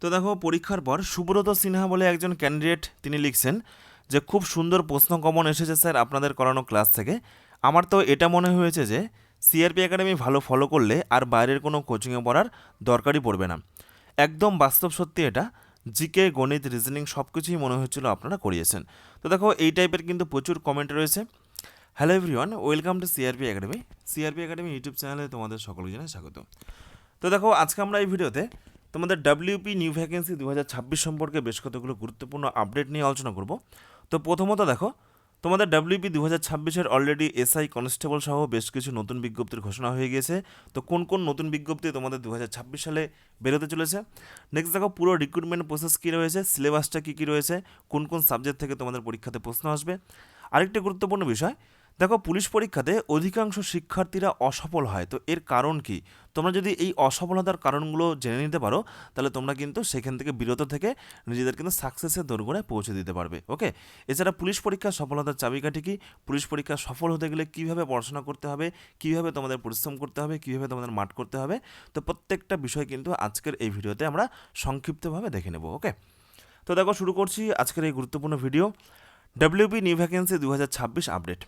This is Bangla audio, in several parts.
তো দেখো পরীক্ষার পর সুব্রত সিনহা বলে একজন ক্যান্ডিডেট তিনি লিখছেন যে খুব সুন্দর প্রশ্ন কমন এসেছে স্যার আপনাদের করানো ক্লাস থেকে। আমার তো এটা মনে হয়েছে যে সিআরপি একাডেমি ভালো ফলো করলে আর বাইরের কোনো কোচিংয়ে পড়ার দরকারই পড়বে না। একদম বাস্তব সত্যি এটা। জিকে গণিত রিজনিং সব কিছুই মনে হচ্ছিল আপনারা করিয়েছেন। তো দেখো এই টাইপের কিন্তু প্রচুর কমেন্ট রয়েছে। Hello everyone, welcome to CRP academy. CRP academy YouTube চ্যানেলে তোমাদের সকলকে জানাই স্বাগত। তো দেখো আজকে আমরা এই ভিডিওতে তোমাদের ডাব্লিউপি নিউ ভ্যাকেন্সি 2026 সম্পর্কে বেশ কতগুলো গুরুত্বপূর্ণ আপডেট নিয়ে আলোচনা করব। তো প্রথমত দেখো তোমাদের ডাব্লিউপি 2026-এর অলরেডি এসআই কনস্টেবল সহ বেশ কিছু নতুন বিজ্ঞপ্তির ঘোষণা হয়ে গিয়েছে। তো কোন কোন নতুন বিজ্ঞপ্তি তোমাদের 2026 সালে বেরোতে চলেছে। নেক্সট দেখো পুরো রিক্রুটমেন্ট প্রসেস কী রয়েছে, সিলেবাসটা কী কী রয়েছে, কোন কোন সাবজেক্ট থেকে তোমাদের পরীক্ষাতে প্রশ্ন আসবে। আরেকটি গুরুত্বপূর্ণ বিষয়, দেখো পুলিশ পরীক্ষাতে অধিকাংশ শিক্ষার্থীরা অসফল হয়। তো এর কারণ কি? তোমরা যদি এই অসফলতার কারণগুলো জেনে নিতে পারো তাহলে তোমরা কিন্তু সেখান থেকে বিরত থেকে নিজেদের কিন্তু সাকসেসের দোরগোড়ায় পৌঁছে দিতে পারবে। ওকে, এছাড়া পুলিশ পরীক্ষার সফলতার চাবিকাঠি কি, পুলিশ পরীক্ষা সফল হতে গেলে কীভাবে পড়াশোনা করতে হবে, কীভাবে তোমাদের পরিশ্রম করতে হবে, কীভাবে তোমাদের মাঠ করতে হবে, তো প্রত্যেকটা বিষয় কিন্তু আজকের এই ভিডিওতে আমরা সংক্ষিপ্তভাবে দেখে নেব। ওকে, তো দেখো শুরু করছি আজকের এই গুরুত্বপূর্ণ video. WP new vacancy 2026 update.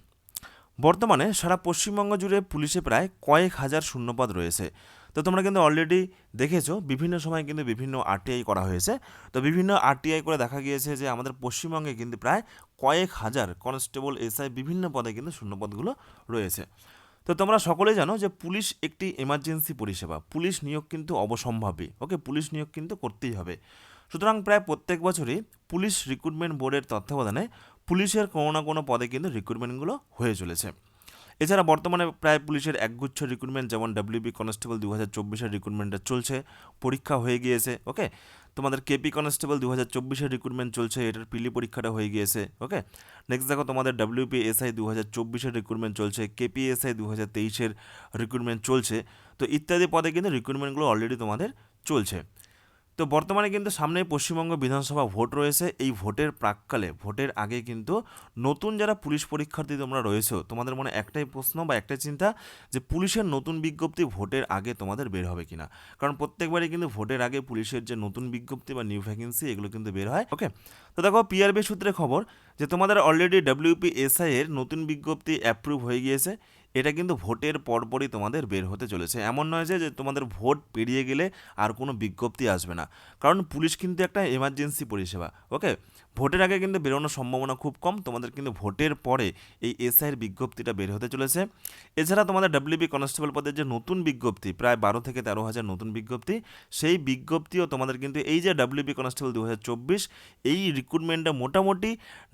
বর্তমানে সারা পশ্চিমবঙ্গ জুড়ে পুলিশে প্রায় কয়েক হাজার শূন্যপদ রয়েছে। তো তোমরা কিন্তু অলরেডি দেখেছো বিভিন্ন সময় কিন্তু বিভিন্ন আরটিআই করা হয়েছে। তো বিভিন্ন আরটিআই করে দেখা গিয়েছে যে আমাদের পশ্চিমবঙ্গে কিন্তু প্রায় কয়েক হাজার কনস্টেবল এসআই বিভিন্ন পদে কিন্তু শূন্যপদগুলো রয়েছে। তো তোমরা সকলেই জানো যে পুলিশ একটি এমার্জেন্সি পরিষেবা, পুলিশ নিয়োগ কিন্তু অবসম্ভাবী। ওকে, পুলিশ নিয়োগ কিন্তু করতেই হবে। সুতরাং প্রায় প্রত্যেক বছরই পুলিশ রিক্রুটমেন্ট বোর্ডের তত্ত্বাবধানে পুলিশের কোনো না কোনো পদে কিন্তু রিক্রুটমেন্টগুলো হয়ে চলেছে। এছাড়া বর্তমানে প্রায় পুলিশের একগুচ্ছ রিক্রুটমেন্ট, যেমন ডাব্লিউবি কনস্টেবল 2024-এর রিক্রুটমেন্টটা চলছে, পরীক্ষা হয়ে গিয়েছে। ওকে, তোমাদের কেপি কনস্টেবল 2024-এর রিক্রুটমেন্ট চলছে, এটার পিলি পরীক্ষাটা হয়ে গিয়েছে। ওকে, নেক্সট দেখো তোমাদের ডাব্লিউপি এসআই 2024-এর রিক্রুটমেন্ট চলছে, কেপি এসআই 2023-এর রিক্রুটমেন্ট চলছে। তো ইত্যাদি পদে কিন্তু রিক্রুটমেন্টগুলো অলরেডি তোমাদের চলছে। তো বর্তমানে কিন্তু সামনে পশ্চিমবঙ্গ বিধানসভা ভোট রয়েছে। এই ভোটের প্রাককালে, ভোটের আগে কিন্তু নতুন যারা পুলিশ পরীক্ষার্থী তোমরা রয়েছো, তোমাদের মনে একটাই প্রশ্ন বা একটাই চিন্তা যে পুলিশের নতুন বিজ্ঞপ্তি ভোটের আগে তোমাদের বের হবে কিনা। কারণ প্রত্যেকবারই কিন্তু ভোটের আগে পুলিশের যে নতুন বিজ্ঞপ্তি বা নিউ ভ্যাকেন্সি এগুলো কিন্তু বের হয়। ওকে, তো দেখো পিআরবি সূত্রে খবর যে তোমাদের অলরেডি ডাব্লিউপি এসআই এর নতুন বিজ্ঞপ্তি অ্যাপ্রুভ হয়ে গিয়েছে। এটা কিন্তু ভোটের পরপরই তোমাদের বের হতে চলেছে। এমন নয় যে তোমাদের ভোট পেরিয়ে গেলে আর কোনো বিজ্ঞপ্তি আসবে না, কারণ পুলিশ কিন্তু একটা এমার্জেন্সি পরিষেবা। ওকে, ভোটের আগে কিন্তু বেরোনোর সম্ভাবনা খুব কম, তোমাদের কিন্তু ভোটের পরে এই এসআইয়ের বিজ্ঞপ্তিটা বের হতে চলেছে। এছাড়া তোমাদের ডাব্লিউবি কনস্টেবল পদের যে নতুন বিজ্ঞপ্তি, প্রায় 12 থেকে 13,000 নতুন বিজ্ঞপ্তি, সেই বিজ্ঞপ্তিও তোমাদের কিন্তু এই যে ডাব্লিউবি কনস্টেবল 2024 এই রিক্রুটমেন্টটা মোটামুটি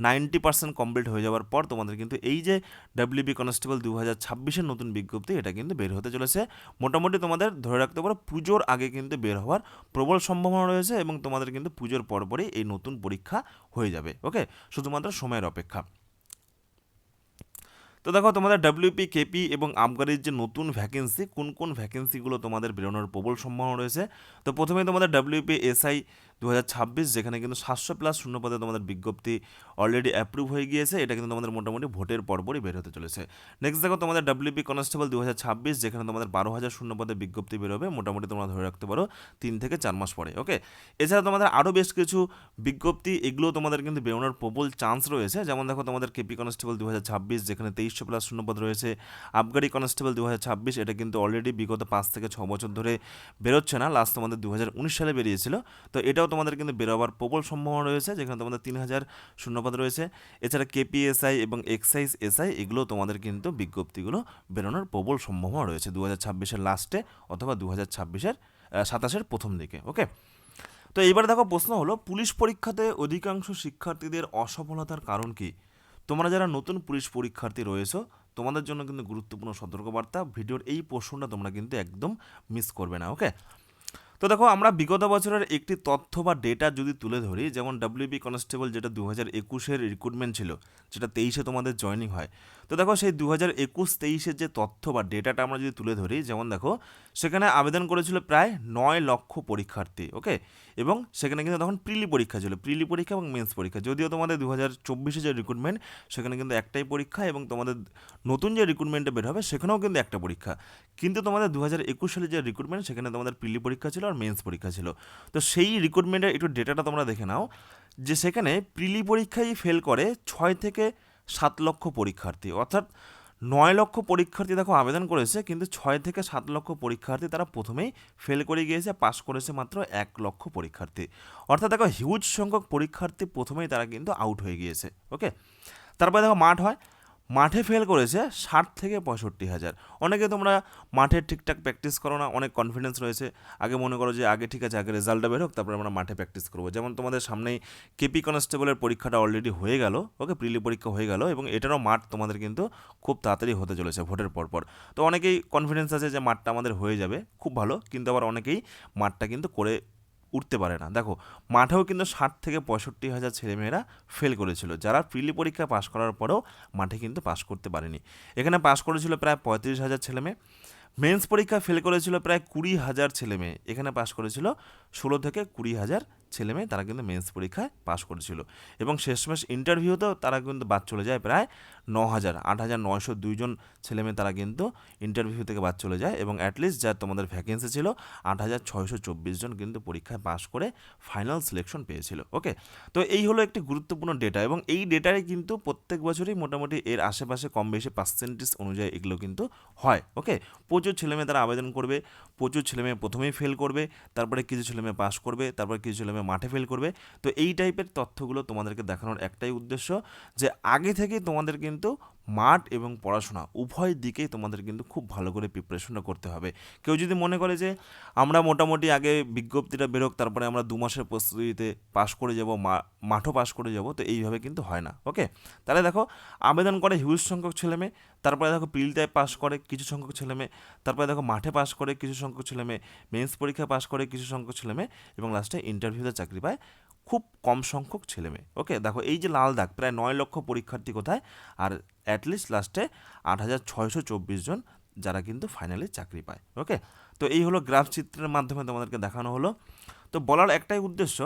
90% কমপ্লিট হয়ে যাওয়ার পর তোমাদের কিন্তু এই যে ডাব্লিউবি কনস্টেবল 2026-এর নতুন বিজ্ঞপ্তি এটা কিন্তু বের হতে চলেছে। মোটামুটি তোমাদের ধরে রাখতে পারো পুজোর আগে কিন্তু বের হওয়ার প্রবল সম্ভাবনা রয়েছে, এবং তোমাদের কিন্তু পুজোর পরপরই এই নতুন পরীক্ষা হয়ে যাবে। ওকে, শুধুমাত্র সময়ের অপেক্ষা। তো দেখো তোমাদের ডাব্লিউপি কেপি এবং আবগারির যে নতুন ভ্যাকেন্সি, কোন কোন ভ্যাকেন্সিগুলো তোমাদের বেরোনোর প্রবল সম্ভাবনা রয়েছে। তো প্রথমে তোমাদের ডাব্লিউপি এসআই 2026, যেখানে কিন্তু 700+ শূন্যপদে তোমাদের বিজ্ঞপ্তি অলরেডি অ্যাপ্রুভ হয়ে গিয়েছে। এটা কিন্তু তোমাদের মোটামুটি ভোটের পরপরই বের হতে চলেছে। নেক্সট দেখো তোমাদের ডাব্লিউপি কনস্টেবল 2026, যেখানে তোমাদের 12,000 শূন্যপদে বিজ্ঞপ্তি বেরোবে, মোটামুটি তোমরা ধরে রাখতে পারো 3 থেকে 4 মাস পরে। ওকে, এছাড়া তোমাদের আরও বেশ কিছু বিজ্ঞপ্তি এগুলো তোমাদের কিন্তু বেরোনোর প্রবল চান্স রয়েছে। যেমন দেখো তোমাদের কেপি কনস্টেবল 2026, যেখানে 2300+ শূন্যপদ রয়েছে। আবগারি কনস্টেবল 2026, এটা কিন্তু অলরেডি বিগত 5 থেকে 6 বছর ধরে বেরোচ্ছে না, লাস্ট তোমাদের 2019 সালে বেরিয়েছিল। তো এটাও তোমাদের কিন্তু বেরোবার প্রবল সম্ভাবনা রয়েছে, যেখানে তোমাদের 3000 শূন্যপদ রয়েছে। এছাড়া কেপিএসআই এবং এক্সাইজ এসআই এগুলো তোমাদের কিন্তু বিজ্ঞপ্তিগুলো বেরোনোর প্রবল সম্ভাবনা রয়েছে 2026-এর লাস্টে অথবা 2027-এর প্রথম দিকে। ওকে, তো এইবার দেখো প্রশ্ন হলো পুলিশ পরীক্ষাতে অধিকাংশ শিক্ষার্থীদের অসফলতার কারণ কি। তোমরা যারা নতুন পুলিশ পরীক্ষার্থী রয়েছো তোমাদের জন্য কিন্তু গুরুত্বপূর্ণ সতর্কবার্তা, ভিডিওর এই পোর্শনটা তোমরা কিন্তু একদম মিস করবে না। ওকে, তো দেখো আমরা বিগত বছরের একটি তথ্য বা ডেটা যদি তুলে ধরি, যেমন ডাব্লিউবি কনস্টেবল যেটা 2021-এর রিক্রুটমেন্ট ছিল, যেটা 23-এ তোমাদের জয়েনিং হয়। তো দেখো সেই 2021-23-এর যে তথ্য বা ডেটাটা আমরা যদি তুলে ধরি, যেমন দেখো সেখানে আবেদন করেছিল প্রায় 9 লক্ষ পরীক্ষার্থী। ওকে, এবং সেখানে কিন্তু তখন প্রিলি পরীক্ষা ছিল, প্রিলি পরীক্ষা এবং মেন্স পরীক্ষা। যদিও তোমাদের 2024-এ যে রিক্রুটমেন্ট সেখানে কিন্তু একটাই পরীক্ষা, এবং তোমাদের নতুন যে রিক্রুটমেন্টে বের হবে সেখানেও কিন্তু একটা পরীক্ষা। কিন্তু তোমাদের 2021 সালে যে রিক্রুটমেন্ট সেখানে তোমাদের প্রিলি পরীক্ষা ছিল আর মেন্স পরীক্ষা ছিল। তো সেই রিক্রুটমেন্টের একটু ডেটাটা তোমরা দেখে নাও, যে সেখানে প্রিলি পরীক্ষায় ফেল করে 6 থেকে 7 লক্ষ পরীক্ষার্থী, অর্থাৎ 9 লক্ষ পরীক্ষার্থী দেখো আবেদন করেছে, কিন্তু 6 থেকে 7 লক্ষ পরীক্ষার্থী তারা প্রথমেই ফেল করে গিয়েছে, পাস করেছে মাত্র 1 লক্ষ পরীক্ষার্থী। অর্থাৎ দেখো হিউজ সংখ্যক পরীক্ষার্থী প্রথমেই তারা কিন্তু আউট হয়ে গিয়েছে। ওকে, তারপরে দেখো মাঠ হয়, মাঠে ফেল করেছে 60 থেকে 65 হাজার। অনেকে তোমরা মাঠে ঠিকঠাক প্র্যাকটিস করো না, অনেক কনফিডেন্স রয়েছে, আগে মনে করো যে আগে ঠিক আছে আগে রেজাল্টটা বের হোক তারপরে আমরা মাঠে প্র্যাকটিস করবো। যেমন তোমাদের সামনেই কেপি কনস্টেবলের পরীক্ষাটা অলরেডি হয়ে গেল, ওকে, প্রিলি পরীক্ষা হয়ে গেল, এবং এটারও মাঠ তোমাদের কিন্তু খুব তাড়াতাড়ি হতে চলেছে ভোটের পরপর। তো অনেকেই কনফিডেন্স আছে যে মাঠটা আমাদের হয়ে যাবে, খুব ভালো, কিন্তু আবার অনেকেই মাঠটা কিন্তু করে উঠতে পারে না। দেখো মাঠেও কিন্তু 60 থেকে 65 হাজার ছেলেমেয়েরা ফেল করেছিল, যারা প্রিলি পরীক্ষা পাশ করার পরেও মাঠে কিন্তু পাশ করতে পারেনি। এখানে পাশ করেছিল প্রায় 35 হাজার ছেলেমেয়ে। মেন্স পরীক্ষা ফেল করেছিল প্রায় 20 হাজার ছেলেমেয়ে, এখানে পাশ করেছিল 16 থেকে 20 হাজার ছেলেমেয়ে, তারা কিন্তু মেন্স পরীক্ষায় পাশ করেছিল। এবং শেষমেশ ইন্টারভিউতেও তারা কিন্তু বাদ চলে যায় প্রায় 9 হাজার, 8,902 জন ছেলেমেয়ে তারা কিন্তু ইন্টারভিউ থেকে বাদ চলে যায়, এবং অ্যাটলিস্ট যা তোমাদের ভ্যাকেন্সি ছিল 8,624 জন কিন্তু পরীক্ষায় পাশ করে ফাইনাল সিলেকশন পেয়েছিল। ওকে, তো এই হলো একটি গুরুত্বপূর্ণ ডেটা, এবং এই ডেটায় কিন্তু প্রত্যেক বছরই মোটামুটি এর আশেপাশে কম বেশি পার্সেন্টেজ অনুযায়ী এগুলো কিন্তু হয়। ওকে, প্রচুর ছেলেমেয়ে তারা আবেদন করবে, প্রচুর ছেলেমেয়ে প্রথমেই ফেল করবে, তারপরে কিছু ছেলেমেয়ে পাস করবে, তারপরে কিছু ছেলেমেয়ে মাঠে ফেল করবে। তো এই টাইপের তথ্যগুলো তোমাদেরকে দেখানোর একটাই উদ্দেশ্য, যে আগে থেকেই তোমাদের কিন্তু মাঠ এবং পড়াশোনা উভয় দিকেই তোমাদের কিন্তু খুব ভালো করে প্রিপারেশনটা করতে হবে। কেউ যদি মনে করে যে আমরা মোটামুটি আগে বিজ্ঞপ্তিটা বেরোক তারপরে আমরা 2 মাসের প্রস্তুতিতে পাশ করে যাব, মাঠও পাশ করে যাব, তো এইভাবে কিন্তু হয় না। ওকে, তাহলে দেখো আবেদন করে হিউজ সংখ্যক ছেলেমেয়ে, তারপরে দেখো প্রিলিটায় পাশ করে কিছু সংখ্যক ছেলেমেয়ে, তারপরে দেখো মাঠে পাশ করে কিছু সংখ্যক ছেলেমেয়ে, মেন্স পরীক্ষায় পাশ করে কিছু সংখ্যক ছেলেমেয়ে, এবং লাস্টে ইন্টারভিউতে চাকরি পায় খুব কম সংখ্যক ছেলেমেয়ে। ওকে, দেখো এই যে লাল দাগ, প্রায় 9 লক্ষ পরীক্ষার্থী কোথায়, আর অ্যাটলিস্ট লাস্টে 8,624 জন যারা কিন্তু ফাইনালি চাকরি পায়। ওকে, তো এই হলো গ্রাফ চিত্রের মাধ্যমে তোমাদেরকে দেখানো হলো। তো বলার একটাই উদ্দেশ্য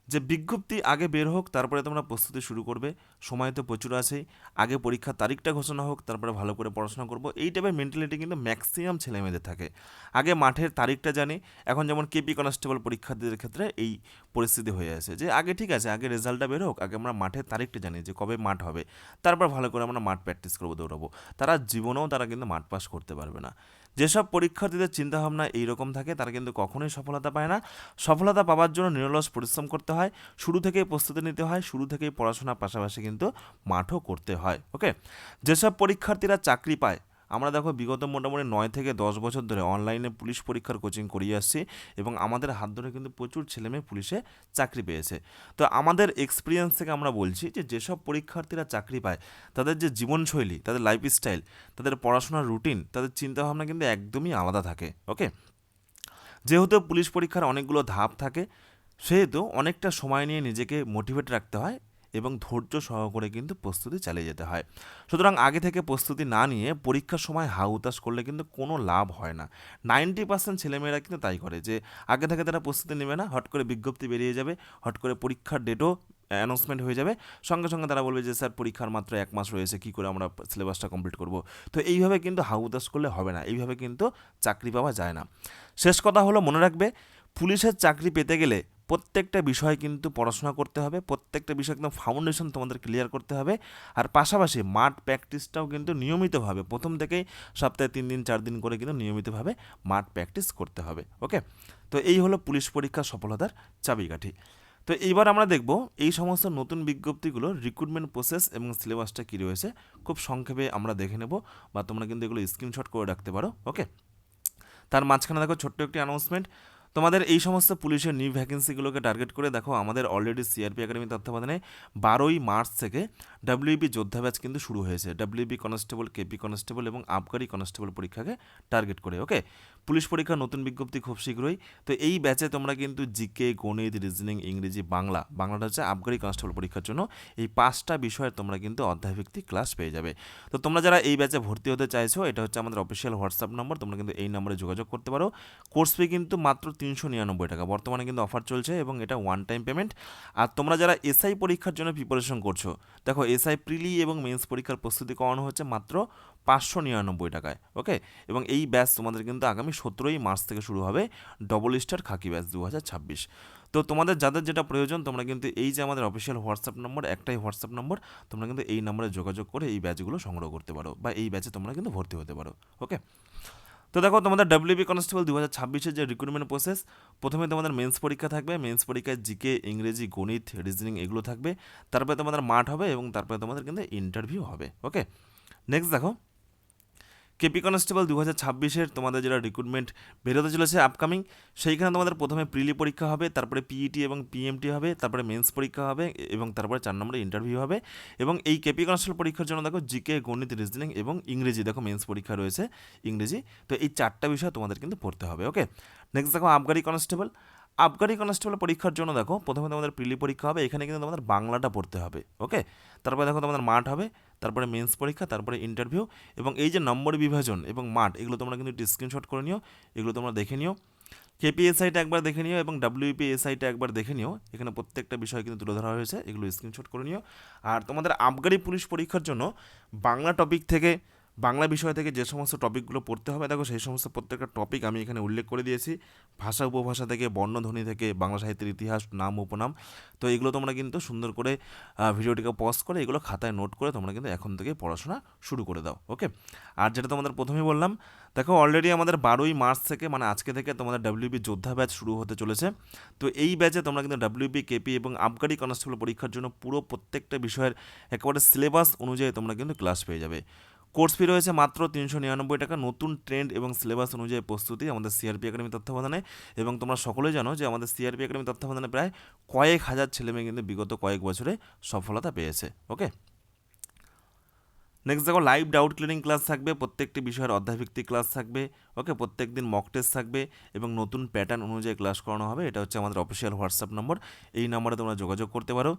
যে বিজ্ঞপ্তি আগে বের হোক তারপরে তোমরা প্রস্তুতি শুরু করবে, সময় তো প্রচুর আছেই, আগে পরীক্ষার তারিখটা ঘোষণা হোক তারপরে ভালো করে পড়াশোনা করবো, এই টাইপের মেন্টালিটি কিন্তু ম্যাক্সিমাম ছেলেমেয়েদের থাকে। আগে মাঠের তারিখটা জানি, এখন যেমন কেপি কনস্টেবল পরীক্ষার্থীদের ক্ষেত্রে এই পরিস্থিতি হয়ে আছে যে আগে ঠিক আছে আগে রেজাল্টটা বের হোক, আগে আমরা মাঠের তারিখটা জানি যে কবে মাঠ হবে, তারপর ভালো করে আমরা মাঠ প্র্যাকটিস করবো, দৌড়াবো। তারা জীবনেও তারা কিন্তু মাঠ পাস করতে পারবে না। যেসব পরীক্ষার্থীদের চিন্তাভাবনা এইরকম থাকে তারা কিন্তু কখনোই সফলতা পায় না। সফলতা পাওয়ার জন্য নিরলস পরিশ্রম করতে হয়, শুরু থেকেই প্রস্তুতি নিতে হয়, শুরু থেকেই পড়াশোনার পাশাপাশি কিন্তু মাঠও করতে হয়। ওকে, যেসব পরীক্ষার্থীরা চাকরি পায়, আমরা দেখো বিগত মোটামুটি 9 থেকে 10 বছর ধরে অনলাইনে পুলিশ পরীক্ষার কোচিং করিয়ে আসছি, এবং আমাদের হাত ধরে কিন্তু প্রচুর ছেলেমেয়ে পুলিশে চাকরি পেয়েছে। তো আমাদের এক্সপিরিয়েন্স থেকে আমরা বলছি যে যেসব পরীক্ষার্থীরা চাকরি পায় তাদের যে জীবনশৈলী, তাদের লাইফস্টাইল, তাদের পড়াশোনার রুটিন, তাদের চিন্তাভাবনা কিন্তু একদমই আলাদা থাকে। ওকে, যেহেতু পুলিশ পরীক্ষার অনেকগুলো ধাপ থাকে, সেহেতু অনেকটা সময় নিয়ে নিজেকে মোটিভেট রাখতে হয় এবং ধৈর্য সহকারে কিন্তু প্রস্তুতি চালিয়ে যেতে হয়। সুতরাং আগে থেকে প্রস্তুতি না নিয়ে পরীক্ষার সময় হাহুতাশ করলে কিন্তু কোনো লাভ হয় না। 90% ছেলেমেয়েরা কিন্তু তাই করে, যে আগে থেকে তারা প্রস্তুতি নেবে না, হট করে বিজ্ঞপ্তি বেরিয়ে যাবে, হট করে পরীক্ষার ডেটও অ্যানাউন্সমেন্ট হয়ে যাবে, সঙ্গে সঙ্গে তারা বলবে যে স্যার পরীক্ষার মাত্র 1 মাস রয়েছে, কী করে আমরা সিলেবাসটা কমপ্লিট করব। তো এইভাবে কিন্তু হাহুতাশ করলে হবে না, এইভাবে কিন্তু চাকরি পাওয়া যায় না। শেষ কথা হলো, মনে রাখবে পুলিশের চাকরি পেতে গেলে প্রত্যেকটা বিষয় কিন্তু পড়াশোনা করতে হবে, প্রত্যেকটা বিষয় একদম ফাউন্ডেশন তোমাদের ক্লিয়ার করতে হবে, আর পাশাপাশি মাঠ প্র্যাকটিসটাও কিন্তু নিয়মিতভাবে প্রথম থেকেই সপ্তাহে 3 দিন 4 দিন করে কিন্তু নিয়মিতভাবে মাঠ প্র্যাকটিস করতে হবে। ওকে, তো এই হলো পুলিশ পরীক্ষার সফলতার চাবিকাঠি। তো এইবার আমরা দেখব এই সমস্ত নতুন বিজ্ঞপ্তিগুলো রিক্রুটমেন্ট প্রসেস এবং সিলেবাসটা কী রয়েছে, খুব সংক্ষেপে আমরা দেখে নেব, বা তোমরা কিন্তু এগুলো স্ক্রিনশট করে রাখতে পারো। ওকে, তার মাঝখানে দেখো ছোট্ট একটি অ্যানাউন্সমেন্ট, তোমাদের এই সমস্ত পুলিশের নিউ ভ্যাকেন্সিগুলোকে টার্গেট করে দেখো আমাদের অলরেডি সিআরপি একাডেমি তত্ত্বাবধানে 12ই মার্চ থেকে ডাব্লিউবি যোদ্ধা ব্যাচ কিন্তু শুরু হয়েছে, ডাব্লিউবি কনস্টেবল, কেপি কনস্টেবল এবং আবগারি কনস্টেবল পরীক্ষাকে টার্গেট করে। ওকে, পুলিশ পরীক্ষার নতুন বিজ্ঞপ্তি খুব শীঘ্রই। তো এই ব্যাচে তোমরা কিন্তু জিকে, গণিত, রিজনিং, ইংরেজি, বাংলাটা হচ্ছে আবগারি কনস্টেবল পরীক্ষার জন্য, এই 5টা বিষয়ের তোমরা কিন্তু অধ্যায়ভিত্তিক ক্লাস পেয়ে যাবে। তো তোমরা যারা এই ব্যাচে ভর্তি হতে চাইছো, এটা হচ্ছে আমাদের অফিসিয়াল হোয়াটসঅ্যাপ নম্বর, তোমরা কিন্তু এই নম্বরে যোগাযোগ করতে পারো। কোর্স ফি কিন্তু মাত্র 399 টাকা, বর্তমানে কিন্তু অফার চলছে, এবং এটা ওয়ান টাইম পেমেন্ট। আর তোমরা যারা এসআই পরীক্ষার জন্য প্রিপারেশন করছো, দেখো এসআই প্রিলি এবং মেন্স পরীক্ষার প্রস্তুতি করানো হচ্ছে মাত্র 599 টাকায়। ওকে, এবং এই ব্যাচ তোমাদের কিন্তু আগামী 17ই মার্চ থেকে শুরু হবে, ডবল স্টার খাকি ব্যাচ 2026। তো তোমাদের যাদের যেটা প্রয়োজন তোমরা কিন্তু এই যে আমাদের অফিসিয়াল হোয়াটসঅ্যাপ নম্বর, একটাই হোয়াটসঅ্যাপ নম্বর, তোমরা কিন্তু এই নম্বরে যোগাযোগ করে এই ব্যাচগুলো সংগ্রহ করতে পারো বা এই ব্যাচে তোমরা কিন্তু ভর্তি হতে পারো। ওকে, তো দেখো তোমাদের ডাব্লিউবি কনস্টেবল 2026-এর যে রিক্রুটমেন্ট প্রসেস, প্রথমে তোমাদের মেন্স পরীক্ষা থাকবে, মেন্স পরীক্ষায় জিকে, ইংরেজি, গণিত, রিজনিং এগুলো থাকবে, তারপরে তোমাদের মাঠ হবে এবং তারপরে তোমাদের কিন্তু ইন্টারভিউ হবে। ওকে, নেক্সট দেখো কেপি কনস্টেবল 2026-এর তোমাদের যেটা রিক্রুটমেন্ট বেরোতে চলেছে আপকামিং, সেইখানে তোমাদের প্রথমে প্রিলি পরীক্ষা হবে, তারপরে পিইটি এবং পিএমটি হবে, তারপরে মেন্স পরীক্ষা হবে এবং তারপরে 4 নম্বরে ইন্টারভিউ হবে। এবং এই কেপি কনস্টেবল পরীক্ষার জন্য দেখো জিকে, গণিত, রিজনিং এবং ইংরেজি, দেখো মেন্স পরীক্ষা রয়েছে ইংরেজি। তো এই 4টা বিষয় তোমাদের কিন্তু পড়তে হবে। ওকে, নেক্সট দেখো আবগারি কনস্টেবল। আবগারি কনস্টেবল পরীক্ষার জন্য দেখো প্রথমে তোমাদের প্রিলি পরীক্ষা হবে, এখানে কিন্তু তোমাদের বাংলাটা পড়তে হবে। ওকে, তারপরে দেখো তোমাদের মাঠ হবে, তারপরে মেন্স পরীক্ষা, তারপরে ইন্টারভিউ। এবং এই যে নম্বর বিভাজন এবং মাঠ, এগুলো তোমরা কিন্তু স্ক্রিনশট করে নিও, এগুলো তোমরা দেখে নিও। কেপিএসআইটা একবার দেখে নিও এবং ডাব্লিউপিএসআইটা একবার দেখে নিও, এখানে প্রত্যেকটা বিষয় কিন্তু তুলে ধরা হয়েছে, এগুলো স্ক্রিনশট করে নিও। আর তোমাদের আবগারি পুলিশ পরীক্ষার জন্য বাংলা টপিক থেকে, বাংলা বিষয় থেকে যে সমস্ত টপিকগুলো পড়তে হবে দেখো সেই সমস্ত প্রত্যেকটা টপিক আমি এখানে উল্লেখ করে দিয়েছি, ভাষা উপভাষা থেকে, বর্ণধ্বনি থেকে, বাংলা সাহিত্যের ইতিহাস, নাম উপনাম। তো এগুলো তোমরা কিন্তু সুন্দর করে ভিডিওটিকে পজ করে এগুলো খাতায় নোট করে তোমরা কিন্তু এখন থেকে পড়াশোনা শুরু করে দাও। ওকে, আর যেটা তোমাদের প্রথমেই বললাম, দেখো অলরেডি আমাদের 12ই মার্চ থেকে মানে আজকে থেকে তোমাদের ডাব্লিউবি যোদ্ধা ব্যাচ শুরু হতে চলেছে। তো এই ব্যাচে তোমরা কিন্তু ডাব্লিউবি, কেপি এবং আবগারি কনস্টেবল পরীক্ষার জন্য পুরো প্রত্যেকটা বিষয়ের একেবারে সিলেবাস অনুযায়ী তোমরা কিন্তু ক্লাস পেয়ে যাবে। কোর্স ফি রয়েছে মাত্র 399 টাকা। নতুন ট্রেন্ড এবং সিলেবাস অনুযায়ী প্রস্তুতি আমাদের সিআরপি একাডেমি তত্ত্বাবধানে। এবং তোমরা সকলেই জানো যে আমাদের সিআরপি একাডেমি তত্ত্বাবধানে প্রায় কয়েক হাজার ছেলেমেয়ে কিন্তু বিগত কয়েক বছরে সফলতা পেয়েছে। ওকে, নেক্সট দেখো লাইভ ডাউট ক্লিয়ারিং ক্লাস থাকবে, প্রত্যেকটি বিষয়ের অধ্যায়ভিত্তিক ক্লাস থাকবে। ওকে, প্রত্যেক দিন মক টেস্ট থাকবে এবং নতুন প্যাটার্ন অনুযায়ী ক্লাস করানো হবে। এটা হচ্ছে আমাদের অফিসিয়াল হোয়াটসঅ্যাপ নম্বর, এই নম্বরে তোমরা যোগাযোগ করতে পারো।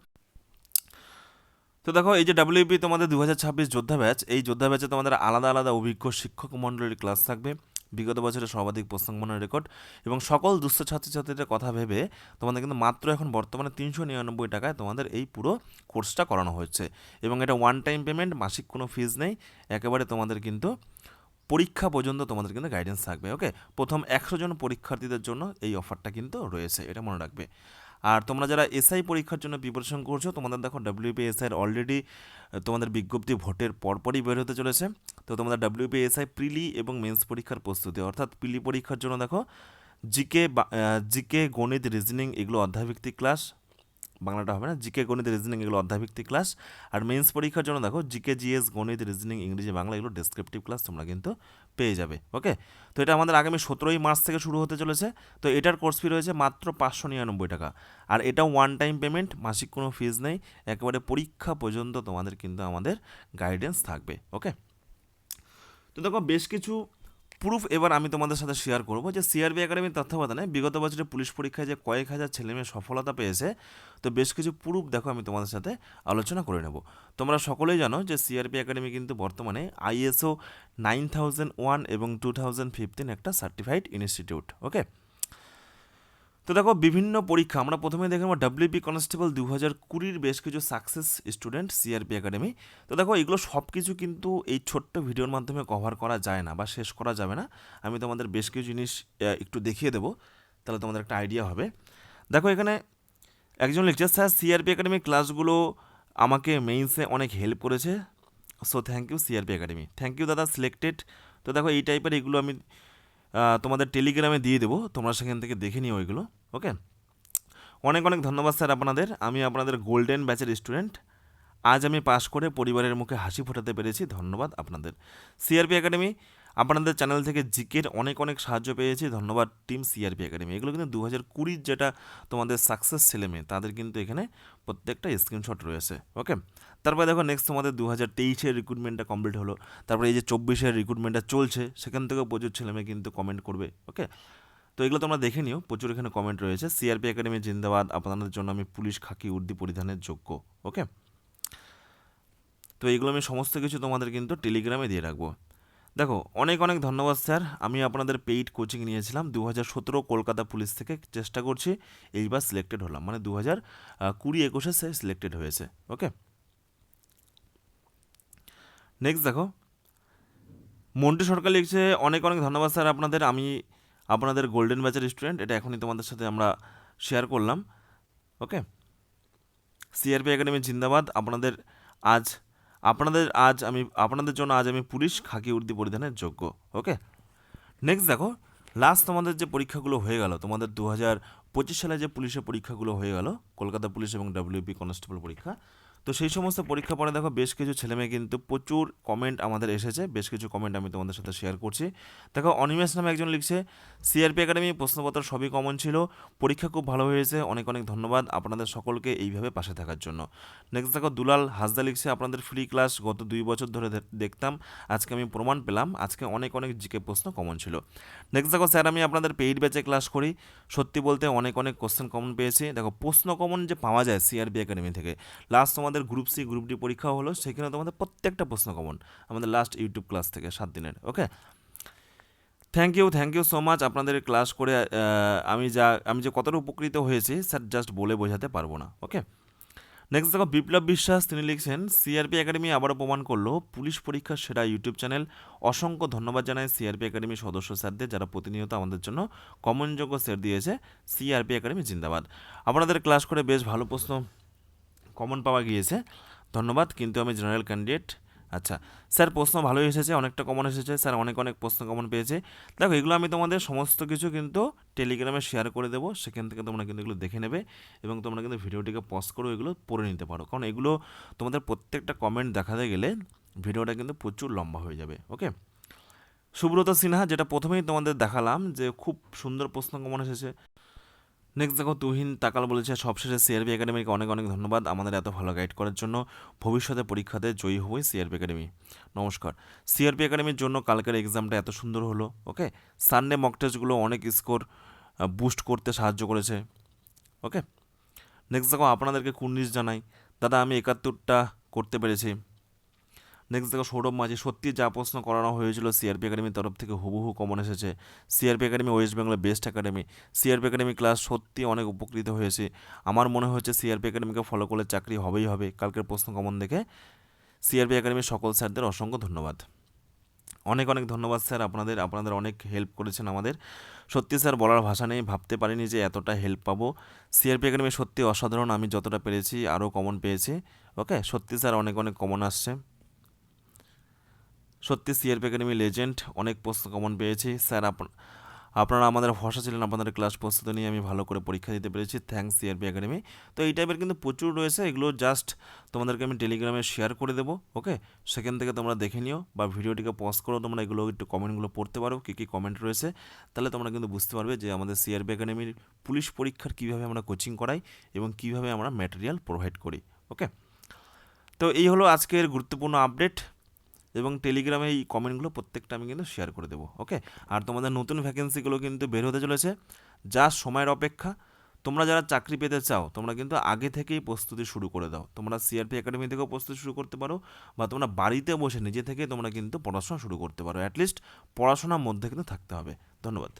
তো দেখো এই যে ডাব্লিউপি তোমাদের 2026 যোদ্ধা ব্যাচ, এই যোদ্ধা ব্যাচে তোমাদের আলাদা আলাদা অভিজ্ঞ শিক্ষক মণ্ডলীর ক্লাস থাকবে, বিগত বছরের সর্বাধিক প্রশ্নমানের রেকর্ড এবং সকল দুস্থ ছাত্রছাত্রীদের কথা ভেবে তোমাদের কিন্তু মাত্র এখন বর্তমানে 399 টাকায় তোমাদের এই পুরো কোর্সটা করানো হচ্ছে। এবং এটা ওয়ান টাইম পেমেন্ট, মাসিক কোনো ফিজ নেই, একেবারে তোমাদের কিন্তু পরীক্ষা পর্যন্ত তোমাদের কিন্তু গাইডেন্স থাকবে। ওকে, প্রথম 100 জন পরীক্ষার্থীদের জন্য এই অফারটা কিন্তু রয়েছে, এটা মনে রাখবে। আর তোমরা যারা এসআই পরীক্ষার জন্য প্রিপারেশন করছো, তোমাদের দেখো ডাব্লিউপিএসআইয়ের অলরেডি তোমাদের বিজ্ঞপ্তি ভোটের পরপরই বের হতে চলেছে। তো তোমাদের ডাব্লিউপিএসআই প্রিলি এবং মেন্স পরীক্ষার প্রস্তুতি, অর্থাৎ প্রিলি পরীক্ষার জন্য দেখো জিকে, গণিত, রিজনিং এগুলো অধ্যায়ভিত্তিক ক্লাস, বাংলাটা হবে না, জিকে, গণিত, রিজনিং এগুলো অধ্যায়ভিত্তিক ক্লাস। আর মেন্স পরীক্ষার জন্য দেখো জিকে, জিএস, গণিত, রিজনিং, ইংরেজি, বাংলা এগুলো ডেসক্রিপটিভ ক্লাস তোমরা কিন্তু পেয়ে যাবে। ওকে, তো এটা আমাদের আগামী 17ই মার্চ থেকে শুরু হতে চলেছে। তো এটার কোর্স ফি রয়েছে মাত্র 599 টাকা। আর এটা ওয়ান টাইম পেমেন্ট, মাসিক কোনো ফিজ নেই, একেবারে পরীক্ষা পর্যন্ত তোমাদের কিন্তু আমাদের গাইডেন্স থাকবে। ওকে, তো দেখো বেশ কিছু প্রুফ এবার আমি তোমাদের সাথে শেয়ার করবো যে সিআরপি একাডেমির তত্ত্বাবধানে বিগত বছরে পুলিশ পরীক্ষায় যে কয়েক হাজার ছেলেমেয়ে সফলতা পেয়েছে। তো বেশ কিছু প্রুফ দেখো আমি তোমাদের সাথে আলোচনা করে নেব। তোমরা সকলেই জানো যে সিআরপি একাডেমি কিন্তু বর্তমানে আইএসও 9001 এবং 2015 একটা সার্টিফাইড ইনস্টিটিউট। ওকে, তো দেখো বিভিন্ন পরীক্ষা আমরা প্রথমে দেখে নেব ডাব্লিউপি কনস্টেবল 2020-র বেশ কিছু সাকসেস স্টুডেন্ট সিআরপি একাডেমি। তো দেখো এগুলো সব কিছু কিন্তু এই ছোট্ট ভিডিওর মাধ্যমে কভার করা যায় না বা শেষ করা যাবে না। আমি তোমাদের বেশ কিছু জিনিস একটু দেখিয়ে দেবো, তাহলে তোমাদের একটা আইডিয়া হবে। দেখো এখানে একজন লিখছে, স্যার সিআরপি একাডেমির ক্লাসগুলো আমাকে মেইনসে অনেক হেল্প করেছে, so thank you CRP Academy. Thank you দাদা, সিলেক্টেড। তো দেখো এই টাইপের এগুলো আমি তোমাদের টেলিগ্রামে দিয়ে দেবো, তোমরা সেখান থেকে দেখে নিও ওইগুলো। ওকে, অনেক অনেক ধন্যবাদ স্যার আপনাদের, আমি আপনাদের গোল্ডেন ব্যাচের স্টুডেন্ট। আজ আমি পাশ করে পরিবারের মুখে হাসি ফোটাতে পেরেছি, ধন্যবাদ আপনাদের। সিআরপি একাডেমি আপনাদের চ্যানেল থেকে জিকের অনেক অনেক সাহায্য পেয়েছি, ধন্যবাদ টিম সিআরপি একাডেমি। এগুলো কিন্তু 2020 যেটা তোমাদের সাকসেস ছেলেমেয়ে তাদের কিন্তু এখানে প্রত্যেকটা স্ক্রিনশট রয়েছে। ওকে, তারপরে দেখো নেক্সট তোমাদের 2023-এর রিক্রুটমেন্টটা কমপ্লিট হলো, তারপরে এই যে 24-এর রিক্রুটমেন্টটা চলছে, সেখান থেকেও প্রচুর ছেলেমেয়ে কিন্তু কমেন্ট করবে। ওকে, তো এগুলো তোমরা দেখে নিও, প্রচুর এখানে কমেন্ট রয়েছে। সিআরপি একাডেমি জিন্দাবাদ, আপনাদের জন্য আমি পুলিশ খাকি উর্দি পরিধানের যোগ্য। ওকে, তো এইগুলো আমি সমস্ত কিছু তোমাদের কিন্তু টেলিগ্রামে দিয়ে রাখবো। দেখো অনেক অনেক ধন্যবাদ স্যার, আমি আপনাদের পেইড কোচিং নিয়েছিলাম 2017 কলকাতা পুলিশ থেকে, চেষ্টা করছি, এইবার সিলেক্টেড হলাম, মানে 2020-21-এ সে সিলেক্টেড হয়েছে। ওকে, নেক্সট দেখো মন্টু সরকার লিখছে অনেক অনেক ধন্যবাদ স্যার আপনাদের, আমি আপনাদের গোল্ডেন ব্যাচের স্টুডেন্ট, এটা এখনই তোমাদের সাথে আমরা শেয়ার করলাম। ওকে, সিআরপি একাডেমি জিন্দাবাদ। আজ আপনাদের জন্য আজ আমি পুলিশ খাকি উর্দি পরিধানের যোগ্য। ওকে, নেক্সট দেখো, লাস্ট তোমাদের যে পরীক্ষাগুলো হয়ে গেল, তোমাদের 2025 সালে যে পুলিশের পরীক্ষাগুলো হয়ে গেল, কলকাতা পুলিশ এবং ডাব্লিউপি কনস্টেবল পরীক্ষা, তো সেই সমস্ত পরীক্ষা পরে দেখো বেশ কিছু ছেলেমেয়ে কিন্তু প্রচুর কমেন্ট আমাদের এসেছে, বেশ কিছু কমেন্ট আমি তোমাদের সাথে শেয়ার করছি। দেখো অনিমেষ নামে একজন লিখছে, সিআরপি একাডেমি প্রশ্নপত্র সবই কমন ছিল, পরীক্ষা খুব ভালো হয়েছে, অনেক অনেক ধন্যবাদ আপনাদের সকলকে এইভাবে পাশে থাকার জন্য। নেক্সট দেখো দুলাল হাসদা লিখছে, আপনাদের ফ্রি ক্লাস গত 2 বছর ধরে দেখতাম, আজকে আমি প্রমাণ পেলাম, আজকে অনেক অনেক জিকে প্রশ্ন কমন ছিল। নেক্সট দেখো স্যার আমি আপনাদের পেইড ব্যাচে ক্লাস করি, সত্যি বলতে অনেক অনেক কোশ্চেন কমন পেয়েছি। দেখো প্রশ্ন কমন যে পাওয়া যায় সিআরপি একাডেমি থেকে, লাস্ট তোমাদের গ্রুপ সি গ্রুপ ডি পরীক্ষা হলো, সেখানে তোমাদের প্রত্যেকটা প্রশ্ন কমন আমাদের লাস্ট ইউটিউব ক্লাস থেকে 7 দিনের। ওকে, থ্যাংক ইউ সো মাচ আপনাদের ক্লাস করে। আমি যে কতটা উপকৃত হয়েছি স্যার জাস্ট বলে বোঝাতে পারবো না। ওকে, নেক্সট দেখো বিপ্লব বিশ্বাস, তিনি লিখছেন, সিআরপি একাডেমি আবারও প্রমাণ করলো পুলিশ পরীক্ষার সেরা ইউটিউব চ্যানেল। অসংখ্য ধন্যবাদ জানাই সিআরপি একাডেমির সদস্য স্যারদের, যারা প্রতিনিয়ত আমাদের জন্য কমনযোগ্য সেট দিয়েছে। সিআরপি একাডেমি জিন্দাবাদ। আপনাদের ক্লাস করে বেশ ভালো প্রশ্ন কমন পাওয়া গিয়েছে, ধন্যবাদ। কিন্তু আমি জেনারেল ক্যান্ডিডেট। আচ্ছা স্যার, প্রশ্ন ভালোই এসেছে, অনেকটা কমন এসেছে স্যার, অনেক অনেক প্রশ্ন কমন পেয়েছে। দেখো এগুলো আমি তোমাদের সমস্ত কিছু কিন্তু টেলিগ্রামে শেয়ার করে দেবো, সেখান থেকে তোমরা কিন্তু এগুলো দেখে নেবে এবং তোমরা কিন্তু ভিডিওটিকে পজ করে এগুলো পড়ে নিতে পারো, কারণ এগুলো তোমাদের প্রত্যেকটা কমেন্ট দেখাতে গেলে ভিডিওটা কিন্তু প্রচুর লম্বা হয়ে যাবে। ওকে, সুব্রত সিনহা, যেটা প্রথমেই তোমাদের দেখালাম যে খুব সুন্দর প্রশ্ন কমন এসেছে। নেক্সট দেখো তুহিন তাকাল বলেছে, সবশেষে সিআরপি একাডেমিকে অনেক অনেক ধন্যবাদ আমাদের এত ভালো গাইড করার জন্য, ভবিষ্যতে পরীক্ষাতে জয়ী হবই সিআরপি একাডেমি। নমস্কার, সিআরপি একাডেমির জন্য কালকের এক্সামটা এত সুন্দর হলো। ওকে, সানডে মক টেস্টগুলো অনেক স্কোর বুস্ট করতে সাহায্য করেছে। ওকে, নেক্সট দেখো আপনাদেরকে 19 জানাই, দাদা আমি 71টা করতে পেরেছি। নেক্সট দেখো সৌরভ মাঝি, সত্যি যা প্রশ্ন করানো হয়েছিল সিআরপি একাডেমির তরফ থেকে হুবহু কমন এসেছে। সিআরপি একাডেমি ওয়েস্ট বেঙ্গলের best academy, CRP academy class সত্যি অনেক উপকৃত হয়েছে। আমার মনে হচ্ছে সিআরপি একাডেমিকে ফলো করলে চাকরি হবেই হবে। কালকের প্রশ্ন কমন দেখে সিআরপি একাডেমির সকল স্যারদের অসংখ্য ধন্যবাদ। অনেক অনেক ধন্যবাদ স্যার, আপনাদের অনেক হেল্প করেছেন আমাদের। সত্যি স্যার বলার ভাষা নেই, ভাবতে পারিনি যে এতটা হেল্প পাবো। সিআরপি একাডেমি সত্যি অসাধারণ, আমি যতটা পেরেছি আরও কমন পেয়েছি। ওকে, সত্যি স্যার অনেক অনেক কমন আসছে। সত্যি সিআরপি একাডেমি লেজেন্ড, অনেক প্রশ্ন কমন পেয়েছি স্যার। আপনারা আমাদের ভরসা ছিলেন, আপনাদের ক্লাস প্রস্তুতি নিয়ে আমি ভালো করে পরীক্ষা দিতে পেরেছি, থ্যাঙ্কস সিআরপি একাডেমি। তো এই টাইপের কিন্তু প্রচুর রয়েছে, এগুলো জাস্ট তোমাদেরকে আমি টেলিগ্রামে শেয়ার করে দেবো। ওকে, সেখান থেকে তোমরা দেখে নিও বা ভিডিওটিকে পজ করেও তোমরা এগুলো একটু কমেন্টগুলো পড়তে পারো, কী কী কমেন্ট রয়েছে, তাহলে তোমরা কিন্তু বুঝতে পারবে যে আমাদের সিআরপি একাডেমির পুলিশ পরীক্ষার কীভাবে আমরা কোচিং করাই এবং কীভাবে আমরা ম্যাটেরিয়াল প্রোভাইড করি। ওকে, তো এই হলো আজকের গুরুত্বপূর্ণ আপডেট এবং টেলিগ্রামে এই কমেন্টগুলো প্রত্যেকটা আমি কিন্তু শেয়ার করে দেবো। ওকে, আর তোমাদের নতুন ভ্যাকেন্সিগুলো কিন্তু বের হতে চলেছে, যা সময়ের অপেক্ষা। তোমরা যারা চাকরি পেতে চাও তোমরা কিন্তু আগে থেকেই প্রস্তুতি শুরু করে দাও। তোমরা সিআরপি একাডেমি থেকেও প্রস্তুতি শুরু করতে পারো বা তোমরা বাড়িতে বসে নিজে থেকে তোমরা কিন্তু পড়াশোনা শুরু করতে পারো। অ্যাটলিস্ট পড়াশোনার মধ্যে কিন্তু থাকতে হবে। ধন্যবাদ।